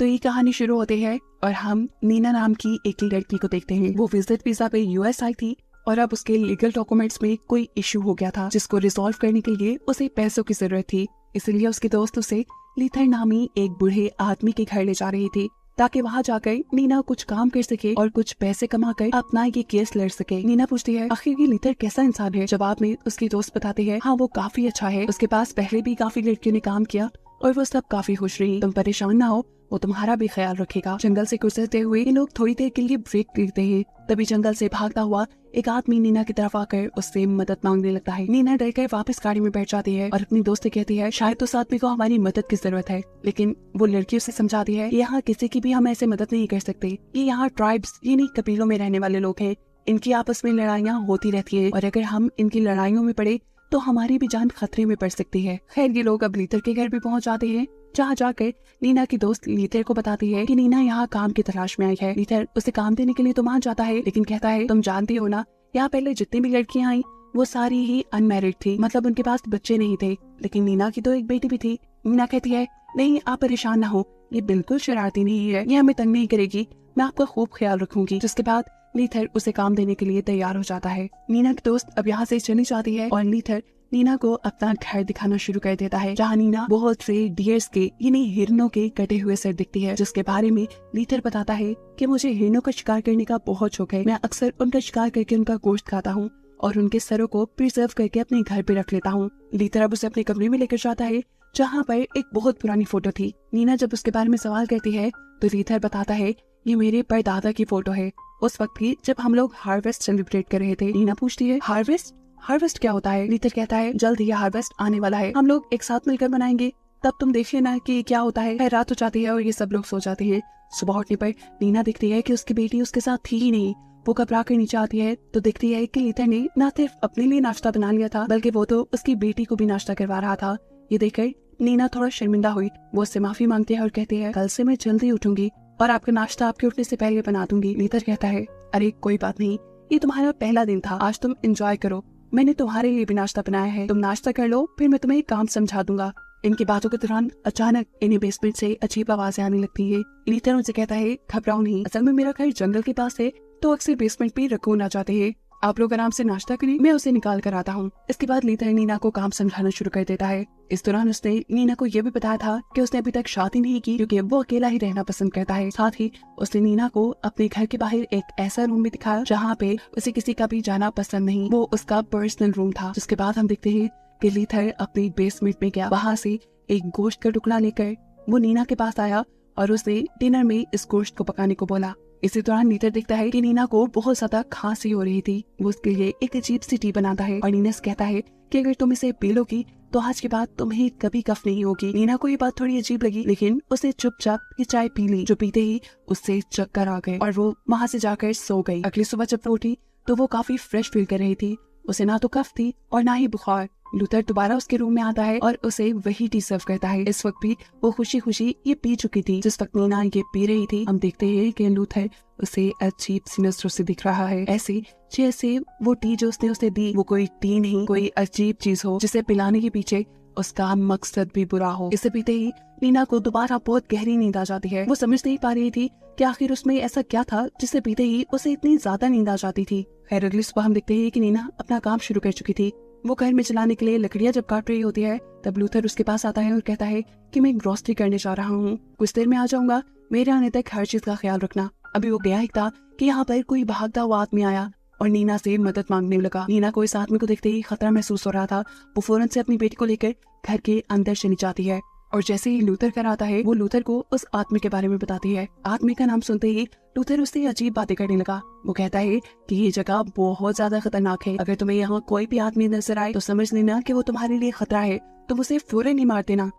तो ये कहानी शुरू होती है और हम नीना नाम की एक लड़की को देखते हैं। वो विजिट वीजा पे यूएस आई थी और अब उसके लीगल डॉक्यूमेंट्स में कोई इश्यू हो गया था जिसको रिजॉल्व करने के लिए उसे पैसों की जरूरत थी। इसलिए उसके दोस्त उसे लीथर नामी एक बूढ़े आदमी के घर ले जा रही थी ताकि वहाँ जाकर नीना कुछ काम कर सके और कुछ पैसे कमाकर अपना ये केस लड़ सके। नीना पूछती है आखिर ये लीथर कैसा इंसान है। जवाब में उसकी दोस्त बताती है हाँ वो काफी अच्छा है, उसके पास पहले भी काफी लड़कियों ने काम किया और वो सब काफी खुश रही। तुम परेशान ना हो, वो तुम्हारा भी ख्याल रखेगा। जंगल से गुजरते हुए ये लोग थोड़ी देर के लिए ब्रेक लेते हैं। तभी जंगल से भागता हुआ एक आदमी नीना की तरफ आकर उससे मदद मांगने लगता है। नीना डरकर वापस गाड़ी में बैठ जाती है और अपनी दोस्त से कहती है शायद उस आदमी को हमारी मदद की जरूरत है, लेकिन वो लड़की उसे समझाती है यहाँ किसी की भी हम ऐसे मदद नहीं कर सकते। ये यहाँ ट्राइब्स यानी कबीलों में रहने वाले लोग हैं, इनकी आपस में लड़ाइयाँ होती रहती है और अगर हम इनकी लड़ाइयों में पड़े तो हमारी भी जान खतरे में पड़ सकती है। खैर ये लोग अब लीथर के घर भी पहुंच जाते हैं, जहाँ जाकर नीना की दोस्त लीथर को बताती है कि नीना यहाँ काम की तलाश में आई है। लीथर उसे काम देने के लिए तो मान जाता है, लेकिन कहता है तुम जानती हो ना यहाँ पहले जितनी भी लड़कियाँ आई वो सारी ही अनमैरिड थी, मतलब उनके पास बच्चे नहीं थे, लेकिन नीना की तो एक बेटी भी थी। नीना कहती है नहीं आप परेशान ना हो, ये बिल्कुल शरारती नहीं है, ये हमें तंग नहीं करेगी, मैं आपका खूब ख्याल रखूंगी। जिसके बाद लीथर उसे काम देने के लिए तैयार हो जाता है। नीना की दोस्त अब यहाँ से चली जाती है और लीथर नीना को अपना घर दिखाना शुरू कर देता है, जहाँ नीना बहुत से डियर्स के यानी हिरणों के कटे हुए सर दिखती है, जिसके बारे में लीथर बताता है कि मुझे हिरणों का शिकार करने का बहुत शौक है, मैं अक्सर उनका शिकार करके उनका गोश्त खाता हूँ और उनके सरों को प्रिजर्व करके अपने घर पे रख लेता हूँ। लीथर अब उसे अपने कमरे में लेकर जाता है जहाँ पर एक बहुत पुरानी फोटो थी। नीना जब उसके बारे में सवाल करती है तो लीथर बताता है ये मेरे परदादा की फोटो है, उस वक्त भी जब हम लोग हार्वेस्ट सेलिब्रेट कर रहे थे। नीना पूछती है हार्वेस्ट क्या होता है। लीथर कहता है जल्द ही हार्वेस्ट आने वाला है, हम लोग एक साथ मिलकर मनाएंगे, तब तुम देखिए ना कि क्या होता है। रात हो जाती है और ये सब लोग सो जाते हैं। सुबह उठने पर नीना देखती है कि उसकी बेटी उसके साथ थी ही नहीं। वो घबरा कर नीचे आती है तो देखती है कि लीथर ने न सिर्फ अपने लिए नाश्ता बना लिया था बल्कि वो तो उसकी बेटी को भी नाश्ता करवा रहा था। ये देखकर नीना थोड़ा शर्मिंदा हुई, वो उससे माफी मांगती है और कहती है कल से मैं जल्दी उठूंगी और आपका नाश्ता आपके उठने से पहले बना दूंगी। लीथर कहता है अरे कोई बात नहीं, ये तुम्हारा पहला दिन था, आज तुम एंजॉय करो, मैंने तुम्हारे लिए भी नाश्ता बनाया है, तुम नाश्ता कर लो फिर मैं तुम्हें एक काम समझा दूंगा। इनकी बातों के दौरान अचानक इन्हें बेसमेंट से अजीब आवाजें आने लगती है। लीथर उनसे कहता है घबराओ नहीं, असल में मेरा घर जंगल के पास है तो अक्सर बेसमेंट पे रकून आ जाते हैं, आप लोग आराम से नाश्ता करें, मैं उसे निकाल कर आता हूँ। इसके बाद लीथर नीना को काम समझाना शुरू कर देता है। इस दौरान उसने नीना को यह भी बताया था कि उसने अभी तक शादी नहीं की क्योंकि वो अकेला ही रहना पसंद करता है। साथ ही उसने नीना को अपने घर के बाहर एक ऐसा रूम भी दिखाया जहाँ पे उसे किसी का भी जाना पसंद नहीं, वो उसका पर्सनल रूम था। जिसके बाद हम देखते हैं कि लीथर अपने बेसमेंट में गया, वहाँ से एक गोश्त का टुकड़ा लेकर वो नीना के पास आया और उसने डिनर में इस गोश्त को पकाने को बोला। इसी दौरान लीथर देखता है कि नीना को बहुत ज्यादा खांसी हो रही थी। वो उसके लिए एक अजीब सी टी बनाता है और नीना से कहता है कि अगर तुम इसे पी लोगी तो आज के बाद तुम्हें कभी कफ नहीं होगी। नीना को ये बात थोड़ी अजीब लगी, लेकिन उसे चुपचाप ये चाय पी ली, जो पीते ही उससे चक्कर आ गए और वो वहाँ से जाकर सो गई। अगली सुबह जब वो उठी तो वो काफी फ्रेश फील कर रही थी, उसे ना तो कफ थी और ना ही बुखार। लूथर दोबारा उसके रूम में आता है और उसे वही टी सर्व करता है। इस वक्त भी वो खुशी खुशी ये पी चुकी थी। जिस वक्त नीना ये पी रही थी हम देखते हैं कि लूथर उसे अजीब सी नजरों से दिख रहा है, ऐसे जैसे वो टी जो उसने उसे दी वो कोई टी नहीं, कोई अजीब चीज हो जिसे पिलाने के पीछे उसका मकसद भी बुरा हो। इसे पीते ही नीना को दोबारा बहुत गहरी नींद आ जाती है। वो समझ नहीं पा रही थी कि आखिर उसमें ऐसा क्या था जिसे पीते ही उसे इतनी ज्यादा नींद आ जाती थी। खैर अगली सुबह हम देखते हैं कि नीना अपना काम शुरू कर चुकी थी। वो घर में चलाने के लिए लकड़ियां जब काट रही होती है तब लूथर उसके पास आता है और कहता है कि मैं ग्रोसरी करने जा रहा हूँ, कुछ देर में आ जाऊंगा, मेरे आने तक हर चीज का ख्याल रखना। अभी वो गया ही था कि यहाँ पर कोई भागता हुआ आदमी आया और नीना से मदद मांगने लगा। नीना को इस आदमी को देखते ही खतरा महसूस हो रहा था। वो फौरन से अपनी बेटी को लेकर घर के अंदर चली जाती है और जैसे ही लूथर घर आता है वो लूथर को उस आदमी के बारे में बताती है। आदमी का नाम सुनते ही लूथर उससे अजीब बातें करने लगा। वो कहता है कि ये जगह बहुत ज्यादा खतरनाक है, अगर तुम्हें यहाँ कोई भी आदमी नजर आए तो समझ लेना कि वो तुम्हारे लिए खतरा है, तुम उसे फौरन ही मार देना।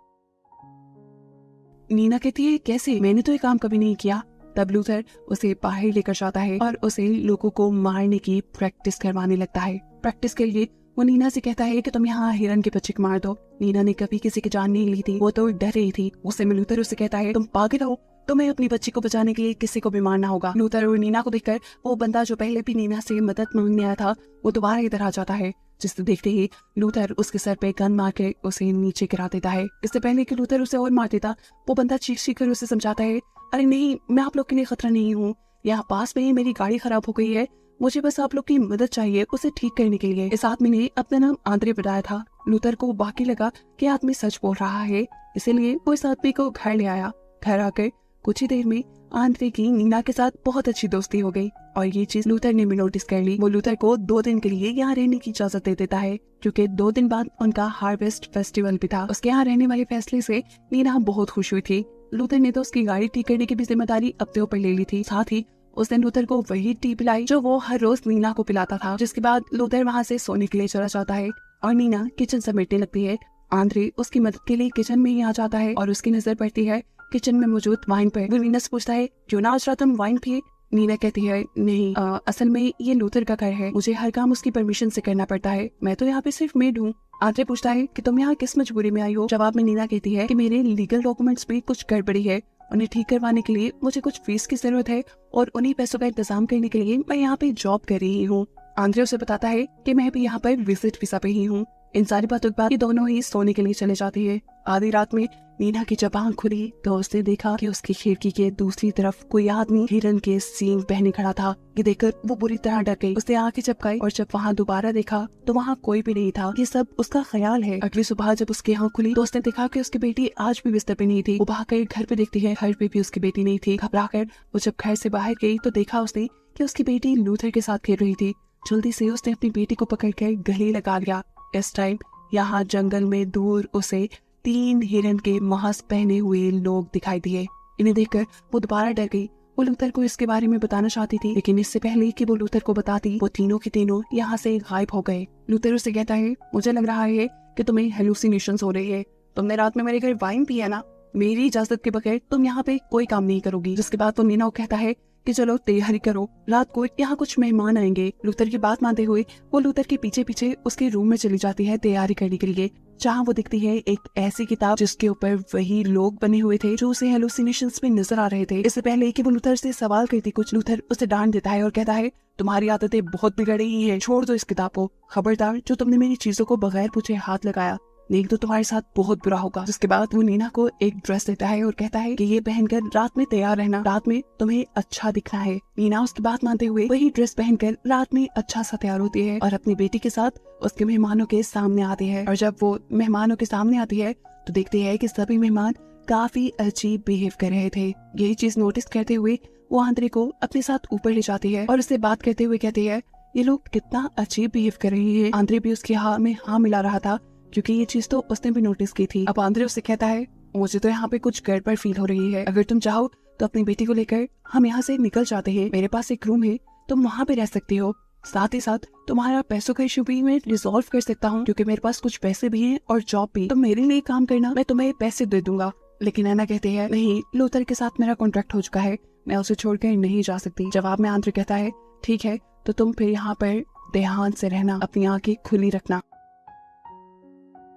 नीना कहती है कैसे, मैंने तो ये काम कभी नहीं किया। तब लूथर उसे बाहर लेकर जाता है और उसे लोगों को मारने की प्रैक्टिस करवाने लगता है। प्रैक्टिस के लिए वो नीना से कहता है कि तुम यहाँ हिरन के बच्चे को मार दो। नीना ने कभी किसी की जान नहीं ली थी, वो तो डर रही थी। उससे लूथर उसे कहता है तुम पागल हो, तुम्हें अपनी बच्ची को बचाने के लिए किसी को भी मारना होगा। लूथर और नीना को देखकर वो बंदा जो पहले भी नीना से मदद मांगने आया था वो दोबारा इधर आ जाता है, जिसे देखते ही लूथर उसके सर पे गन मार के उसे नीचे गिरा देता है। इससे पहले कि लूथर उसे और मार देता वो बंदा चीख कर उसे समझाता है अरे नहीं, मैं आप लोग के लिए खतरा नहीं हूँ, यहाँ पास में ही मेरी गाड़ी खराब हो गई है, मुझे बस आप लोग की मदद चाहिए उसे ठीक करने के लिए। इस आदमी ने अपना नाम आंद्रे बताया था। लूथर को बाकी लगा कि आदमी सच बोल रहा है, इसीलिए वो इस आदमी को घर ले आया। घर आकर कुछ ही देर में आंद्रे की नीना के साथ बहुत अच्छी दोस्ती हो गई और ये चीज लूथर ने भी नोटिस कर ली। वो लूथर को 2 दिन के लिए यहाँ रहने की इजाजत दे देता है, क्योंकि 2 दिन बाद उनका हार्वेस्ट फेस्टिवल भी था। उसके यहाँ रहने वाले फैसले से नीना बहुत खुश हुई थी। लूथर ने तो उसकी गाड़ी ठीक करने की भी जिम्मेदारी अपने ऊपर ले ली थी। साथ ही उसने लूथर को वही टी पिलाई जो वो हर रोज नीना को पिलाता था। जिसके बाद लूथर वहाँ से सोने के लिए चला जाता है और नीना किचन समेटने लगती है। आंद्रे उसकी मदद के लिए किचन में ही आ जाता है और उसकी नजर पड़ती है किचन में मौजूद वाइन पर। वो नीना से पूछता है, क्यों ना आज रात हम वाइन पिए? नीना कहती है, नहीं, असल में ये लूथर का घर है, मुझे हर काम उसकी परमिशन से करना पड़ता है, मैं तो यहाँ पे सिर्फ मेड हूँ। आंद्रे पूछता है कि तुम यहाँ किस मजबूरी में आई हो? जवाब में नीना कहती है कि मेरे लीगल डॉक्यूमेंट्स में कुछ गड़बड़ी है, उन्हें ठीक करवाने के लिए मुझे कुछ फीस की जरूरत है और उन्हीं पैसों का इंतजाम करने के लिए मैं यहाँ पे जॉब कर रही हूँ। आंद्रे उसे बताता है कि मैं भी यहाँ पर विजिट वीजा पे ही हूँ। इन सारी बातों के बाद ये दोनों ही सोने के लिए चले जाते हैं। आधी रात में नीना की जब आंख खुली तो उसने देखा कि उसकी खिड़की के दूसरी तरफ कोई आदमी हिरन के सींग पहने खड़ा था। ये देखकर वो बुरी तरह डर गई। उसने आंखें झपकाई और जब वहाँ दोबारा देखा तो वहाँ कोई भी नहीं था। ये सब उसका ख्याल है। अगली सुबह जब उसकी आंख खुली तो उसने देखा कि उसकी बेटी आज भी बिस्तर पे नहीं थी। वो भागकर घर पे देखती है, घर पे भी उसकी बेटी नहीं थी। घबराकर वो जब घर से बाहर गई तो देखा उसने कि उसकी बेटी लूथर के साथ खेल रही थी। जल्दी से उसने अपनी बेटी को पकड़कर गले लगा लिया। इस टाइम यहाँ जंगल में दूर उसे 3 हिरन के मांस पहने हुए लोग दिखाई दिए। इन्हें देखकर वो दोबारा डर गई। वो लूथर को इसके बारे में बताना चाहती थी, लेकिन इससे पहले कि वो लूथर को बताती वो तीनों के तीनों यहाँ से गायब हो गए। लूथर उसे कहता है, मुझे लग रहा है कि तुम्हें हेलुसिनेशंस हो रही है। तुमने रात में मेरे घर वाइन पिया ना, मेरी इजाजत के बगैर तुम यहाँ पे कोई काम नहीं करोगी। जिसके बाद वो नीना को कहता है कि चलो तैयारी करो, रात को यहाँ कुछ मेहमान आएंगे। लूथर की बात मानते हुए वो लूथर के पीछे पीछे उसके रूम में चली जाती है तैयारी करने के लिए, जहाँ वो दिखती है एक ऐसी किताब जिसके ऊपर वही लोग बने हुए थे जो उसे हेलुसिनेशंस में नजर आ रहे थे। इससे पहले कि वो लूथर से सवाल करती कुछ, लूथर उसे डांट देता है और कहता है, तुम्हारी आदतें बहुत बिगड़ रही हैं, छोड़ दो इस किताब को। खबरदार जो तुमने मेरी चीजों को बगैर पूछे हाथ लगाया, नहीं तो तुम्हारे साथ बहुत बुरा होगा। जिसके बाद वो नीना को एक ड्रेस देता है और कहता है कि ये पहनकर रात में तैयार रहना, रात में तुम्हें अच्छा दिखना है। नीना उसकी बात मानते हुए वही ड्रेस पहनकर रात में अच्छा सा तैयार होती है और अपनी बेटी के साथ उसके मेहमानों के सामने आती है। और जब वो मेहमानों के सामने आती है तो देखती है कि सभी मेहमान काफी अजीब बिहेव कर रहे थे। यही चीज नोटिस करते हुए वो आंद्रे को अपने साथ ऊपर ले जाती है और उससे बात करते हुए कहती है, ये लोग कितना अजीब बिहेव कर रही है। आंद्रे भी उसके हाँ में हाँ मिला रहा था, क्योंकि ये चीज तो उसने भी नोटिस की थी। अब आंद्रे उससे कहता है, मुझे तो यहाँ पे कुछ गड़बड़ फील हो रही है, अगर तुम चाहो तो अपनी बेटी को लेकर हम यहाँ से निकल जाते हैं, मेरे पास एक रूम है, तुम वहाँ पे रह सकती हो, साथ ही साथ तुम्हारा पैसों का इशू भी मैं रिजॉल्व कर सकता हूँ, क्योंकि मेरे पास कुछ पैसे भी हैं और जॉब भी, तो मेरे लिए काम करना, मैं तुम्हें पैसे दे दूंगा। लेकिन ऐना कहते हैं, नहीं, लूथर के साथ मेरा कॉन्ट्रैक्ट हो चुका है, मैं उसे छोड़कर नहीं जा सकती। जवाब में आंद्रे कहता है, ठीक है, तो तुम फिर यहाँ पर ध्यान से रहना, अपनी आंखें खुली रखना।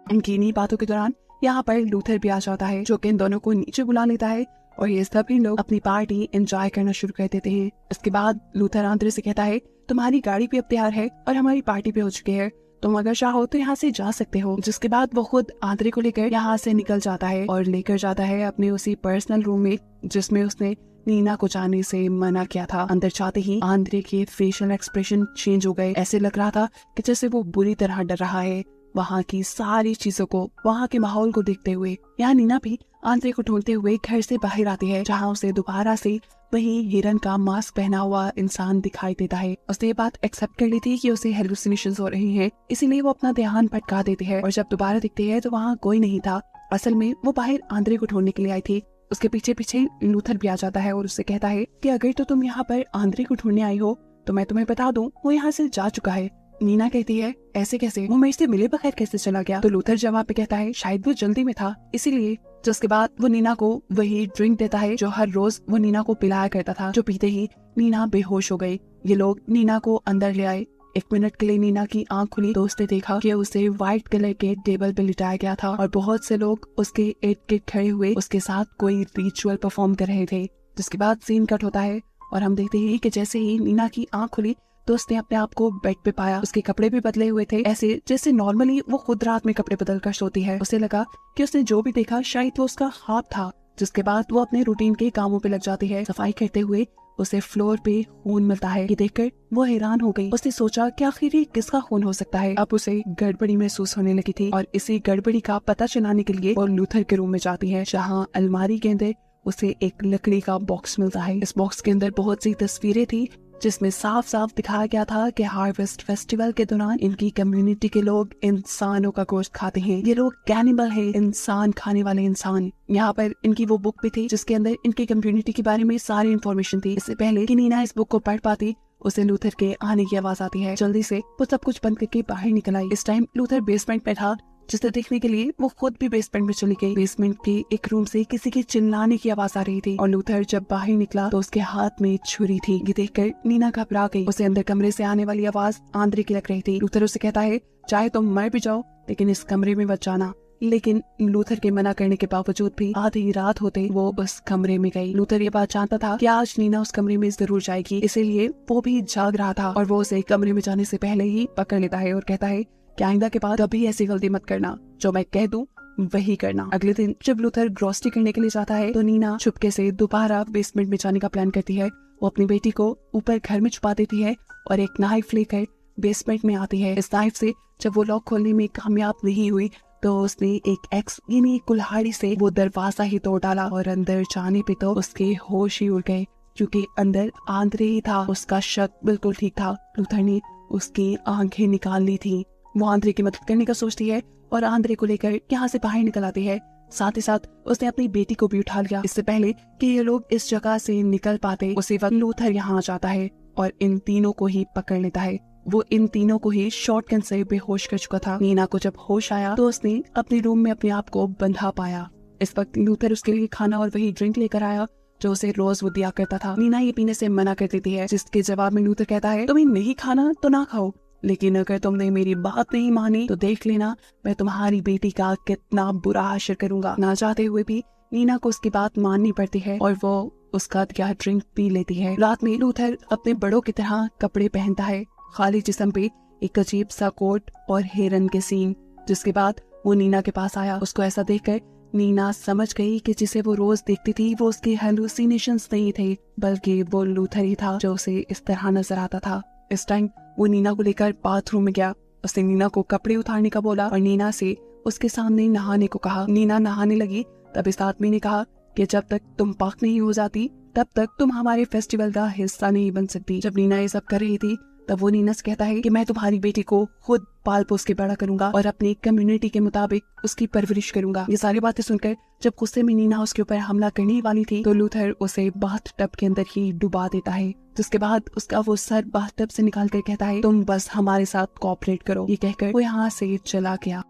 इनकी इन्हीं बातों के दौरान यहाँ पर लूथर भी आ जाता है, जो कि इन दोनों को नीचे बुला लेता है और ये सभी लोग अपनी पार्टी एंजॉय करना शुरू कर देते हैं। इसके बाद लूथर आंद्रे से कहता है, तुम्हारी गाड़ी भी अब तैयार है और हमारी पार्टी भी हो चुकी है, तुम अगर चाहो तो यहाँ से जा सकते हो। जिसके बाद वो खुद आंद्रे को लेकर यहाँ से निकल जाता है और लेकर जाता है अपने उसी पर्सनल रूम में जिसमें उसने नीना को जाने से मना किया था। अंदर जाते ही आंद्रे के फेशियल एक्सप्रेशन चेंज हो गए, ऐसे लग रहा था कि जैसे वो बुरी तरह डर रहा है। वहाँ की सारी चीजों को, वहाँ के माहौल को देखते हुए यहाँ नीना भी आंद्रे को ढूंढते हुए घर से बाहर आती है, जहाँ उसे दोबारा से वही हिरन का मास्क पहना हुआ इंसान दिखाई देता है। उसने ये बात एक्सेप्ट कर ली थी कि उसे हेलुसिनेशंस हो रही हैं, इसीलिए वो अपना ध्यान भटका देती है और जब दोबारा दिखती है तो वहाँ कोई नहीं था। असल में वो बाहर आंद्रे को ढूंढने के लिए आई थी। उसके पीछे पीछे लूथर भी आ जाता है और उससे कहता है कि अगर तो तुम यहाँ पर आंद्रे को ढूंढने आई हो तो मैं तुम्हें बता दूं, वो यहाँ से जा चुका है। नीना कहती है, ऐसे कैसे, वो मेरे से मिले बगैर कैसे चला गया? तो लूथर जवाब पे कहता है, शायद वो जल्दी में था इसीलिए। जिसके बाद वो नीना को वही ड्रिंक देता है जो हर रोज वो नीना को पिलाया करता था, जो पीते ही नीना बेहोश हो गई। ये लोग नीना को अंदर ले आए। 1 मिनट के लिए नीना की आंख खुली तो उसने देखा कि उसे व्हाइट कलर के टेबल पे लिटाया गया था और बहुत से लोग उसके इर्द गिर्द खड़े हुए उसके साथ कोई रिचुअल परफॉर्म कर रहे थे। जिसके बाद सीन कट होता है और हम देखते हैं कि जैसे ही नीना की आंख खुली तो उसने अपने आप को बेड पे पाया। उसके कपड़े भी बदले हुए थे, ऐसे जैसे नॉर्मली वो खुद रात में कपड़े बदल कर सोती है। उसे लगा कि उसने जो भी देखा शायद वो उसका ख्वाब था। जिसके बाद वो अपने रूटीन के कामों पे लग जाती है। सफाई करते हुए उसे फ्लोर पे खून मिलता है। ये देखकर वो हैरान हो गई। उसने सोचा कि आखिर ये किसका खून हो सकता है। अब उसे गड़बड़ी महसूस होने लगी थी और इसी गड़बड़ी का पता चलाने के लिए वो लूथर के रूम में जाती है, जहाँ अलमारी के अंदर उसे एक लकड़ी का बॉक्स मिलता है। इस बॉक्स के अंदर बहुत सी तस्वीरें थी, जिसमें साफ साफ दिखाया गया था कि हार्वेस्ट फेस्टिवल के दौरान इनकी कम्युनिटी के लोग इंसानों का गोश्त खाते हैं। ये लोग कैनिबल है, इंसान खाने वाले इंसान। यहाँ पर इनकी वो बुक भी थी जिसके अंदर इनकी कम्युनिटी के बारे में सारी इन्फॉर्मेशन थी। इससे पहले कि नीना इस बुक को पढ़ पाती, उसे लूथर के आने की आवाज आती है। जल्दी से वो सब कुछ बंद करके बाहर निकल आई। इस टाइम लूथर बेसमेंट में था, जिसे देखने के लिए वो खुद भी बेसमेंट में चली गई। बेसमेंट के एक रूम से किसी के चिल्लाने की आवाज आ रही थी और लूथर जब बाहर निकला तो उसके हाथ में छुरी थी। ये देखकर नीना घबरा गई। उसे अंदर कमरे से आने वाली आवाज आंद्रे की लग रही थी। लूथर उसे कहता है, चाहे तुम मर भी जाओ लेकिन इस कमरे में मत जाना। लेकिन लूथर के मना करने के बावजूद भी आधी रात होते वो उस कमरे में गई। लूथर ये बात जानता था कि आज नीना उस कमरे में जरूर जाएगी, इसीलिए वो भी जाग रहा था और वो उसे कमरे में जाने से पहले ही पकड़ लेता है और कहता है कि आइंदा के बाद कभी ऐसी गलती मत करना, जो मैं कह दूं वही करना। अगले दिन जब लूथर ग्रोसरी करने के लिए जाता है तो नीना चुपके से दोबारा बेसमेंट में जाने का प्लान करती है। वो अपनी बेटी को ऊपर घर में छुपा देती है और एक नाइफ लेकर बेसमेंट में आती है। इस नाइफ से जब वो लॉक खोलने में कामयाब नहीं हुई तो उसने एक एक्स यानी कुल्हाड़ी से वो दरवाजा ही तोड़ डाला और अंदर जाने पे तो उसके होश ही उड़ गए, क्योंकि अंदर आंद्रे ही था। उसका शक बिल्कुल ठीक था। लूथर ने उसकी आंखें निकाल ली थी। वो आंद्रे की मदद करने का सोचती है और आंद्रे को लेकर यहाँ से बाहर निकल आती है। साथ ही साथ उसने अपनी बेटी को भी उठा लिया। इससे पहले कि ये लोग इस जगह से निकल पाते, उसी वक्त लूथर यहाँ आ जाता है और इन तीनों को ही पकड़ लेता है। वो इन तीनों को ही शॉटगन से बेहोश कर चुका था। नीना को जब होश आया तो उसने अपने रूम में अपने आप को बंधा पाया। इस वक्त लूथर उसके लिए खाना और वही ड्रिंक लेकर आया जो उसे रोज वो दिया करता था। नीना ये पीने से मना कर देती है, जिसके जवाब में लूथर कहता है, तुम्हें नहीं खाना तो ना खाओ, लेकिन अगर तुमने मेरी बात नहीं मानी तो देख लेना मैं तुम्हारी बेटी का कितना बुरा हाशिर करूंगा। ना चाहते हुए भी नीना को उसकी बात माननी पड़ती है और वो उसका दिया ड्रिंक पी लेती है। रात में लूथर अपने बड़ों की तरह कपड़े पहनता है, खाली जिस्म पे एक अजीब सा कोट और हिरन के सींग। जिसके बाद वो नीना के पास आया। उसको ऐसा देखकर नीना समझ गई कि जिसे वो रोज देखती थी वो उसके हेलुसिनेशंस नहीं थे, बल्कि वो लूथर ही था जो उसे इस तरह नजर आता था। इस टाइम वो नीना को लेकर बाथरूम में गया। उसने नीना को कपड़े उतारने का बोला और नीना से उसके सामने नहाने को कहा। नीना नहाने लगी तब इस आदमी ने कहा कि जब तक तुम पाक नहीं हो जाती तब तक तुम हमारे फेस्टिवल का हिस्सा नहीं बन सकती। जब नीना ये सब कर रही थी तब वो नीना से कहता है कि मैं तुम्हारी बेटी को खुद पाल पोस के बड़ा करूंगा और अपनी कम्युनिटी के मुताबिक उसकी परवरिश करूंगा। ये सारी बातें सुनकर जब गुस्से में नीना उसके ऊपर हमला करने वाली थी तो लूथर उसे बाथ टब के अंदर ही डुबा देता है। जिसके बाद उसका वो सर बाथ टब से निकाल कर कहता है, तुम बस हमारे साथ कोऑपरेट करो। ये कहकर वो यहाँ से चला गया।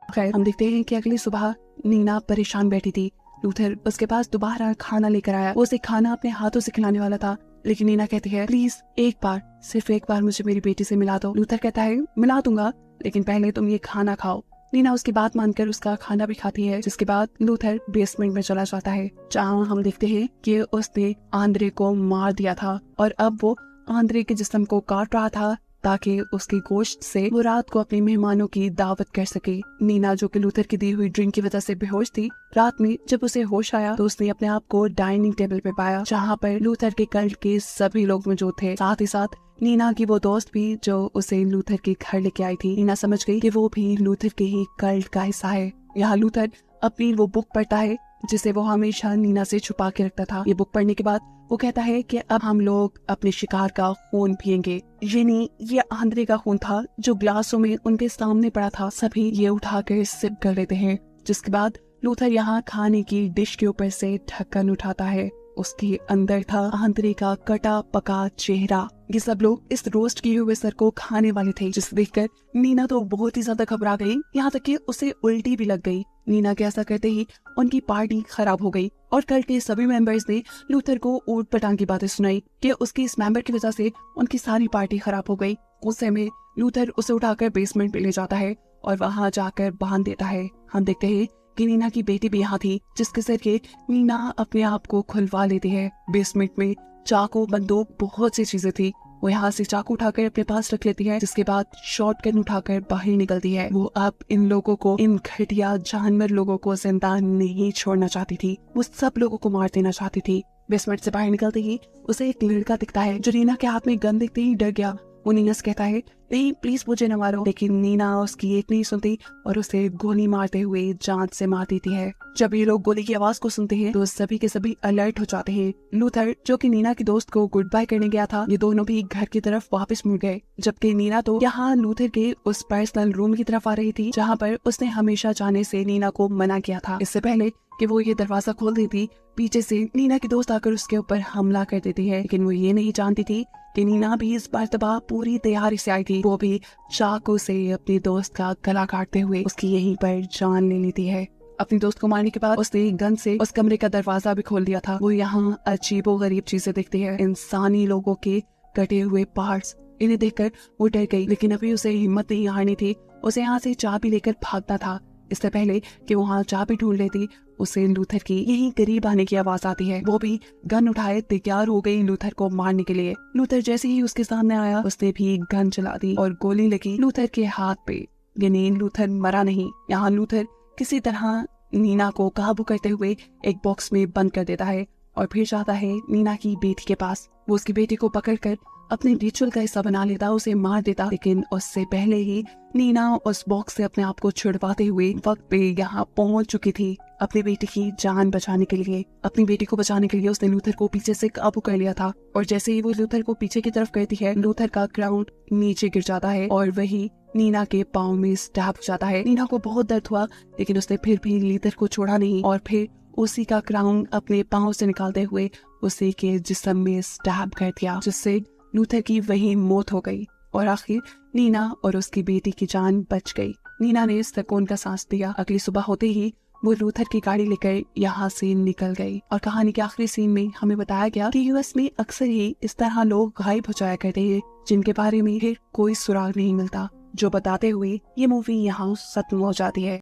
खैर हम देखते हैं कि अगली सुबह नीना परेशान बैठी थी। लूथर उसके पास दोबारा खाना लेकर आया। वो उसे खाना अपने हाथों से खिलाने वाला था, लेकिन नीना कहती है, प्लीज एक बार, सिर्फ एक बार मुझे मेरी बेटी से मिला दो। लूथर कहता है, मिला दूंगा, लेकिन पहले तुम ये खाना खाओ। नीना उसकी बात मानकर उसका खाना भी खाती है। जिसके बाद लूथर बेसमेंट में चला जाता है, जहाँ हम देखते हैं कि उसने आंद्रे को मार दिया था और अब वो आंद्रे के जिस्म को काट रहा था ताकि उसकी गोश्त से वो रात को अपने मेहमानों की दावत कर सके। नीना जो कि लूथर की दी हुई ड्रिंक की वजह से बेहोश थी, रात में जब उसे होश आया तो उसने अपने आप को डाइनिंग टेबल पे पाया, जहाँ पर लूथर के कल्ट के सभी लोग मौजूद थे। साथ ही साथ नीना की वो दोस्त भी जो उसे लूथर के घर लेके आई थी। नीना समझ गई कि वो भी लूथर के ही कल्ट का हिस्सा है। यहाँ लूथर अपनी वो बुक पढ़ता है जिसे वो हमेशा नीना से छुपा के रखता था। ये बुक पढ़ने के बाद वो कहता है कि अब हम लोग अपने शिकार का खून पिएंगे। यानी ये आंद्रे का खून था जो ग्लासों में उनके सामने पड़ा था। सभी ये उठाकर सिप कर लेते हैं। जिसके बाद लूथर यहाँ खाने की डिश के ऊपर से ढक्कन उठाता है। उसके अंदर था आंद्रे का कटा पका चेहरा। ये सब लोग इस रोस्ट किए हुए सर को खाने वाले थे, जिसे देखकर नीना तो बहुत ही ज्यादा घबरा गई, यहाँ तक कि उसे उल्टी भी लग गई। नीना के ऐसा करते ही उनकी पार्टी खराब हो गई और कल के सभी मेंबर्स ने लूथर को ऊट पटांग की बातें सुनाई कि उसकी इस मेंबर की वजह से उनकी सारी पार्टी खराब हो गई। गुस्से में लूथर उसे उठाकर बेसमेंट में ले जाता है और वहाँ जाकर बांध देता है। हम देखते हैं कि नीना की बेटी भी यहाँ थी, जिसके जरिए नीना अपने आप को खुलवा लेती है। बेसमेंट में चाकू, बंदूक, बहुत सी चीजें थी। वो यहाँ से चाकू उठाकर अपने पास रख लेती है, जिसके बाद शॉटगन उठाकर बाहर निकलती है। वो अब इन लोगों को, इन घटिया जानवर लोगों को जिंदा नहीं छोड़ना चाहती थी, वो सब लोगों को मार देना चाहती थी। बेसमेंट से बाहर निकलते ही उसे एक लड़का दिखता है जो नीना के हाथ में गन दिखते ही डर गया। वो नीना से कहता है, नहीं प्लीज मुझे न मारो, लेकिन नीना उसकी एक नहीं सुनती और उसे गोली मारते हुए जान से मार देती है। जब ये लोग गोली की आवाज को सुनते हैं तो सभी के सभी अलर्ट हो जाते हैं। लूथर जो कि नीना की दोस्त को गुड बाय करने गया था, ये दोनों भी घर की तरफ वापस मुड़ गए, जबकि नीना तो यहाँ लूथर के उस पर्सनल रूम की तरफ आ रही थी जहाँ पर उसने हमेशा जाने से नीना को मना किया था। इससे पहले कि वो ये दरवाजा खोल देती, पीछे से नीना की दोस्त आकर उसके ऊपर हमला कर देती है, लेकिन वो ये नहीं जानती थी कि नीना भी इस मर्तबा पूरी तैयारी से आई थी। वो भी चाकू से अपनी दोस्त का गला काटते हुए उसकी यहीं पर जान ले लेती है। अपनी दोस्त को मारने के बाद उसने गन से उस कमरे का दरवाजा भी खोल दिया था। वो यहाँ अजीबोगरीब चीजें देखती है, इंसानी लोगों के कटे हुए पार्ट्स। इन्हें देखकर वो डर गई, लेकिन अभी उसे हिम्मत नहीं हारनी थी। उसे यहाँ से चाबी लेकर भागना था। इससे पहले कि वो वहाँ चाबी ढूंढ लेती, उसे लूथर की यहीं करीब आने की आवाज आती है। वो भी गन उठाए तैयार हो गई लूथर को मारने के लिए। लूथर जैसे ही उसके सामने आया, उसने भी गन चला दी और गोली लगी लूथर के हाथ पे। यानी लूथर मरा नहीं। यहाँ लूथर किसी तरह नीना को काबू करते हुए एक बॉक्स में बंद कर देता है और फिर जाता है नीना की बेटी के पास। वो उसकी बेटी को पकड़कर अपने रिचुअल का हिस्सा बना लेता, उसे मार देता, लेकिन उससे पहले ही नीना उस बॉक्स से अपने आप को छुड़वाते हुए वक्त पे यहाँ पहुंच चुकी थी अपनी बेटी की जान बचाने के लिए। अपनी बेटी को बचाने के लिए उसने लूथर को पीछे से काबू कर लिया था और जैसे ही वो लूथर को पीछे की तरफ करती है, लूथर का क्राउन नीचे गिर जाता है और वही नीना के पाँव में स्टैब हो जाता है। नीना को बहुत दर्द हुआ, लेकिन उसने फिर भी लूथर को छोड़ा नहीं और फिर उसी का क्राउन अपने पाँव से निकालते हुए उसी के जिस्म में स्टैब कर दिया, जिससे लूथर की वही मौत हो गई और आखिर नीना और उसकी बेटी की जान बच गई। नीना ने सुकून का सांस लिया। अगली सुबह होते ही वो लूथर की गाड़ी लेकर यहाँ से निकल गई और कहानी के आखिरी सीन में हमें बताया गया कि यूएस में अक्सर ही इस तरह लोग गायब हो जाया करते हैं, जिनके बारे में फिर कोई सुराग नहीं मिलता, जो बताते हुए ये मूवी यहाँ खत्म हो जाती है।